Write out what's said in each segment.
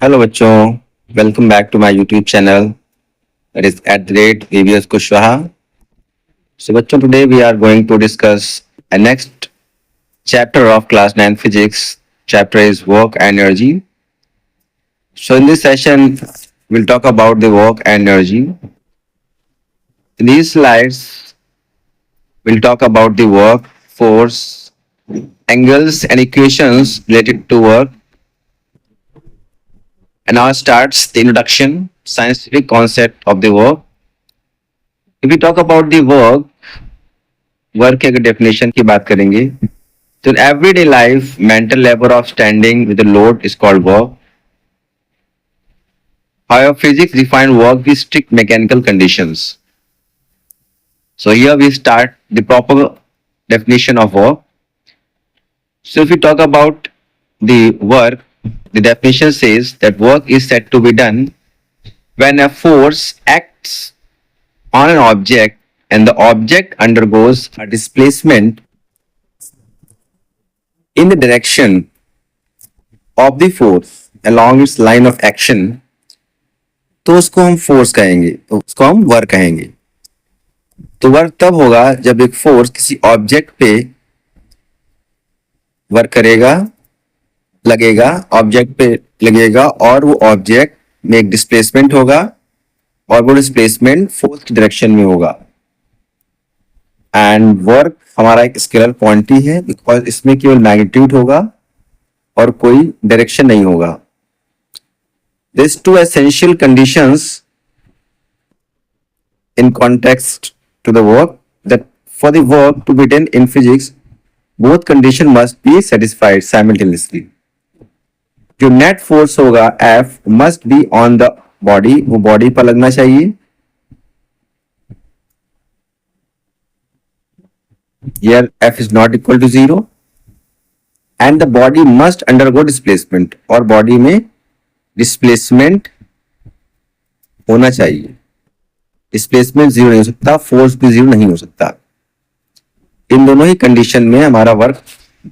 Hello बच्चों, welcome back to my YouTube channel that is at the rate ABS Kushwaha. So बच्चों, today we are going to discuss a next chapter of class 9 physics. Chapter is work and energy. So in this session, we'll talk about the work and energy. In these slides, we'll talk about the work, force, angles and equations related to work. And now starts the introduction, scientific concept of the work. If we talk about the work की अगर definition की बात करेंगे तो in everyday life mental labour of standing with load is called work. However, physics define work with strict mechanical conditions. So here we start the proper definition of work. So if we talk about the work, the definition says that work is said to be done when a force acts on an object and the object undergoes a displacement in the direction of the force along its line of action, तो उसको हम force कहेंगे, तो उसको हम work कहेंगे. तो work तब होगा जब एक फोर्स किसी ऑब्जेक्ट पे वर्क करेगा, लगेगा, ऑब्जेक्ट पे लगेगा और वो ऑब्जेक्ट में एक डिस्प्लेसमेंट होगा और वो डिस्प्लेसमेंट फोर्स की डायरेक्शन में होगा. एंड वर्क हमारा एक स्केलर क्वांटिटी है बिकॉज इसमें केवल मैग्नीट्यूड होगा और कोई डायरेक्शन नहीं होगा. These two essential conditions in context to the work, that for the work to be done in physics, both condition must be satisfied simultaneously. जो नेट फोर्स होगा F must be on the body, वो body पर लगना चाहिए. Here F is not equal to 0 and the body must undergo displacement, और body में displacement होना चाहिए. डिस्प्लेसमेंट जीरो नहीं हो सकता, फोर्स भी जीरो नहीं हो सकता. इन दोनों ही कंडीशन में हमारा वर्क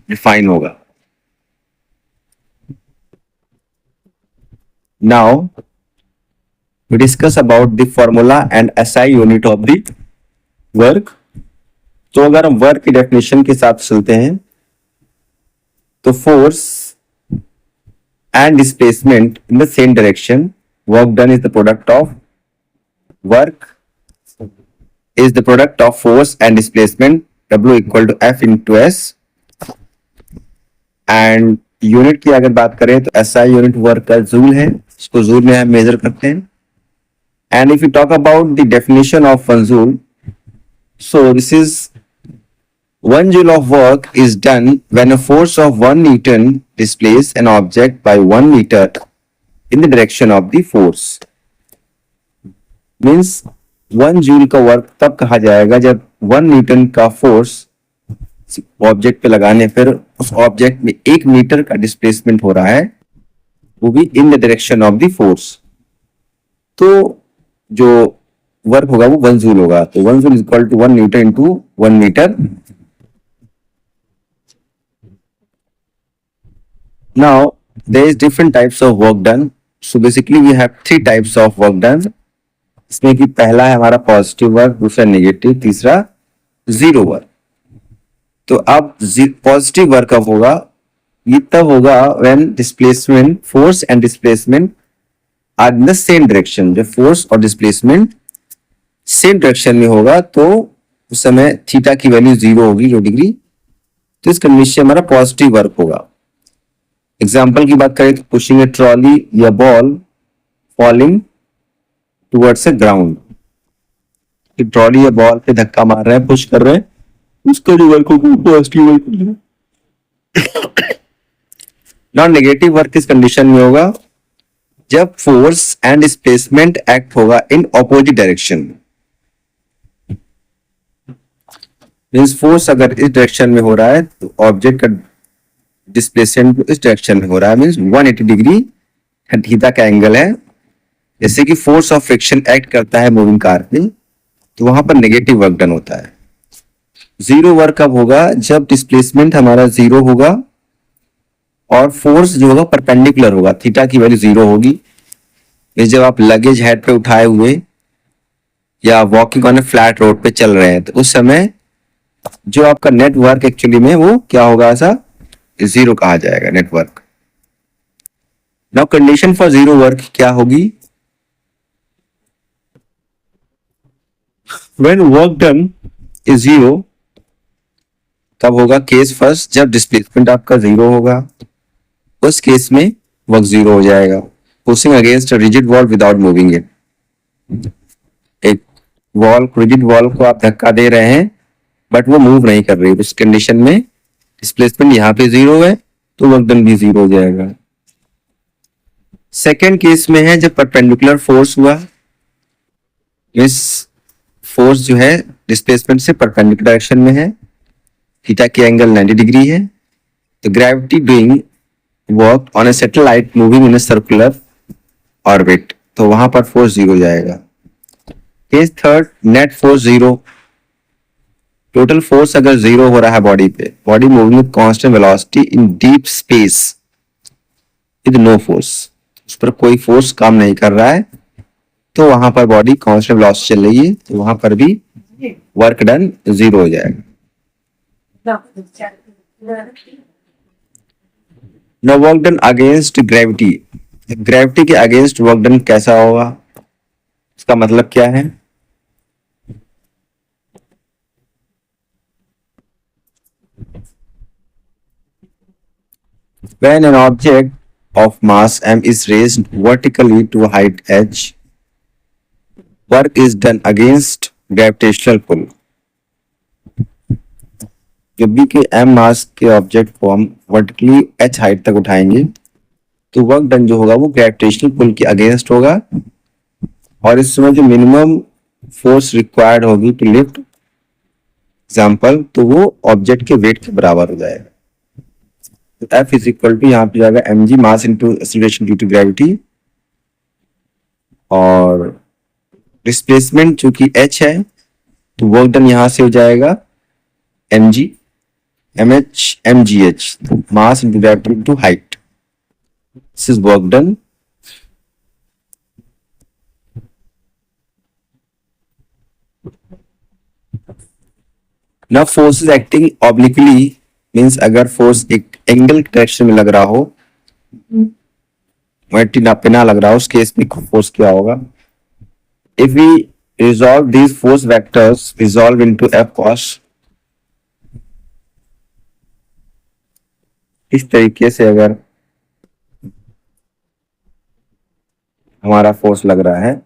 डिफाइन होगा. Now we discuss about the formula and SI unit of the work. तो अगर हम वर्क की डेफिनेशन के साथ चलते हैं तो force and displacement in the same direction, work done is the product of work is the product of force and displacement, W equal to F into S. and unit की अगर बात करें तो SI यूनिट वर्क का joule है, इसको joule में हम मेजर करते हैं. and if you talk about the definition of one joule, so this is 1 joule of work is done when a force of 1 Newton displaces an object by 1 meter in the direction of the force. Means 1 joule का work तब कहा जाएगा जब 1 Newton का force object पे लगाने पर उस ऑब्जेक्ट में 1 मीटर का डिस्प्लेसमेंट हो रहा है, वो भी in the direction of the force. तो जो वर्क होगा वो 1 जूल होगा. तो 1 joule is equal to 1 newton into 1 metre. Now there is different types of work done. So basically we have 3 types of work done. इसमें कि पहला है हमारा पॉजिटिव वर्क, दूसरा नेगेटिव, तीसरा जीरो वर्क. तो अब पॉजिटिव वर्क कब होगा? ये तब होगा when displacement, force and displacement are in the same direction. जब फोर्स और डिस्प्लेसमेंट सेम डायरेक्शन में होगा तो उस समय थीटा की वैल्यू 0 होगी, 0 डिग्री. तो इस कंडीशन से हमारा पॉजिटिव वर्क होगा. एग्जाम्पल की बात करें तो पुशिंग ए ट्रॉली या ball falling towards a ground. Trolley या बॉल पे धक्का मार रहे हैं, पुश कर रहे हैं, उसका जो वर्क होगा पॉजिटिव वर्क होगा. नॉन नेगेटिव वर्क किस कंडीशन में होगा? जब फोर्स एंड डिस्प्लेसमेंट एक्ट होगा in opposite direction. Means force अगर इस डायरेक्शन में हो रहा है तो ऑब्जेक्ट का डिस्प्लेसमेंट इस डायरेक्शन में हो रहा है. मींस 180 डिग्री थीटा का एंगल है. जैसे कि फोर्स ऑफ फ्रिक्शन एक्ट करता है मूविंग कार पे, तो वहां पर नेगेटिव वर्क डन होता है. जीरो वर्क कब होगा? जब डिस्प्लेसमेंट हमारा जीरो होगा और फोर्स जो होगा परपेंडिकुलर होगा, थीटा की वैल्यू 0 होगी। जब आप लगेज हेड पे उठाए हुए या walking on A flat road पे चल रहे हैं तो उस समय जो आपका नेटवर्क एक्चुअली में वो क्या होगा, ऐसा 0 कहा जाएगा network. Now condition for 0 work क्या होगी, व्हेन वर्क डन इज 0, तब होगा केस फर्स्ट, जब डिस्प्लेसमेंट आपका 0 होगा उस केस में वर्क 0 हो जाएगा। Pushing against a rigid wall without moving it, एक वॉल, रिजिड वॉल को आप धक्का दे रहे हैं बट वो मूव नहीं कर रही, उस कंडीशन में डिस्प्लेसमेंट यहाँ पे 0 है तो वर्क डन भी 0 हो जाएगा। सेकेंड केस में है जब परपेंडिकुलर फोर्स हुआ, इस फोर्स जो है डिस्प्लेसमेंट से परपेंडिकुलर डायरेक्शन में है, थीटा की एंगल 90 डिग्री है, तो gravity doing work on a satellite moving in a circular orbit, तो वहां पर फोर्स 0 जाएगा। Case third, net force 0, total force अगर 0 हो रहा है बॉडी पे, body moving with constant velocity in deep space with no force, उस पर कोई फोर्स काम नहीं कर रहा है, तो वहां पर बॉडी कांस्टेंट वेलोसिटी चल रही है, तो वहां पर भी वर्क डन 0 हो जाएगा। No work done against gravity, gravity के अगेंस्ट वर्क डन कैसा होगा, इसका मतलब क्या है, when an object of mass m is raised vertically to a height h, work is done against gravitational pull। जब भी के m मास के ऑब्जेक्ट को हम वर्टिकली h हाइट तक उठाएंगे तो वर्क डन जो होगा वो ग्रेविटेशनल पुल के अगेंस्ट होगा, और इस समय जो मिनिमम फोर्स रिक्वायर्ड होगी टू लिफ्ट एग्जाम्पल, तो वो ऑब्जेक्ट के वेट के बराबर हो जाएगा। तो F इज इक्वल टू यहाँ पे जाएगा mg mass into acceleration due to gravity, और डिस्प्लेसमेंट चूंकि h है तो वर्क डन यहां से हो जाएगा mg mh mgh, तो mass into gravity into height, this is work done. Now force is acting obliquely means अगर फोर्स एक एंगल डायरेक्शन में लग रहा हो, वर्टिकल पे ना लग रहा हो, उस केस में फोर्स क्या होगा, if we resolve these force vectors resolve into F cos, इस तरीके से अगर हमारा फोर्स लग रहा है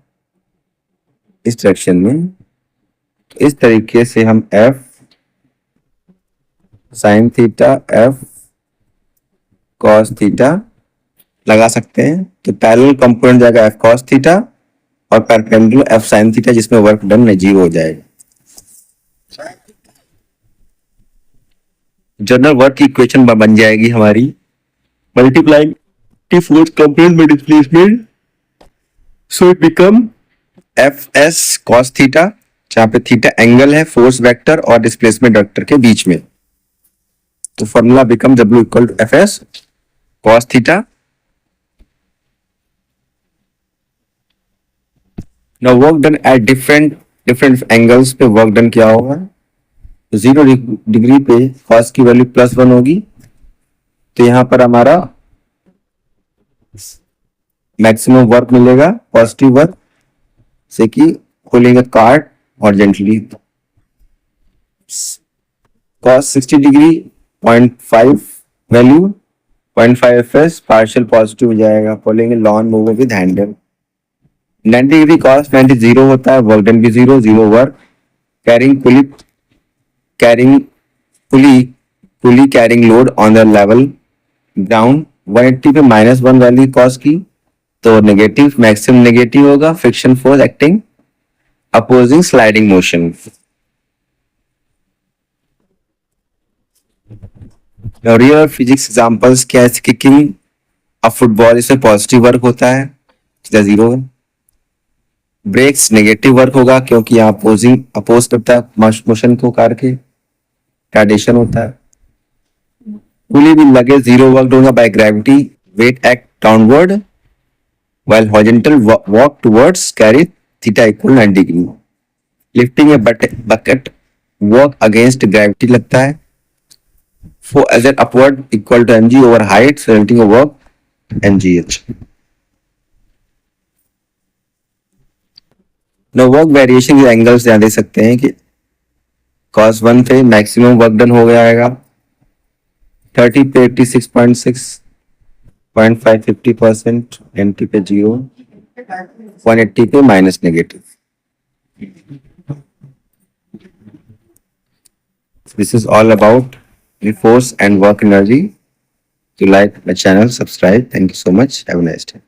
इस डायरेक्शन में, तो इस तरीके से हम F sine theta F cos theta लगा सकते हैं, तो पैरेलल कंपोनेंट जाएगा F cos थीटा और परपेंडिकुलर F साइन थीटा, जिसमें वर्क डन 0 हो जाएगा। जनरल वर्क की इक्वेशन बन जाएगी हमारी, मल्टीप्लाइंग टी फोर्स कंपोनेंट में displacement, so it become Fs cos theta, जहां पे थीटा एंगल है फोर्स वेक्टर और डिस्प्लेसमेंट वेक्टर के बीच में, तो formula become W equal to Fs cos theta. Now work done at different angles पे वर्क डन क्या होगा, 0 डिग्री पे cos की वैल्यू +1 होगी, तो यहां पर हमारा मैक्सिमम वर्क मिलेगा, पॉजिटिव वर्क से कि खोलेंगे card horizontally, cos 60 degree 0.5 value 0.5 Fs partial positive हो जाएगा, खोलेंगे lawn mower with handle. 90 degree cos 90 0 होता है, वर्क डन भी 0 work, carrying pulley carrying load on the level ground, 180 पे -1 वैल्यू cos की, तो नेगेटिव, मैक्सिमम नेगेटिव होगा, friction force acting opposing sliding motion. Real physics examples क्या है, kicking अ football, इसमें पॉजिटिव वर्क होता है, 0 है। ब्रेक्स नेगेटिव वर्क होगा क्योंकि यहाँ अपोज करता है मोशन को, कार के ट्रेडिशन होता है। pulley will luggage zero work done by gravity, weight act downward, while horizontal walk towards carry theta equal 90 degree. Lifting a bucket work against gravity लगता है. For as an upward equal to mg over height, so lifting a work mgh. Now work variation के angles ध्यान दे सकते हैं कि cos 1 पे maximum work done हो गया आएगा 30 पे 86.6 0.5 50%, 90 पे 0, 180 पे minus negative. This is all about the force and work energy. To like my channel, subscribe. Thank you so much. Have a nice day.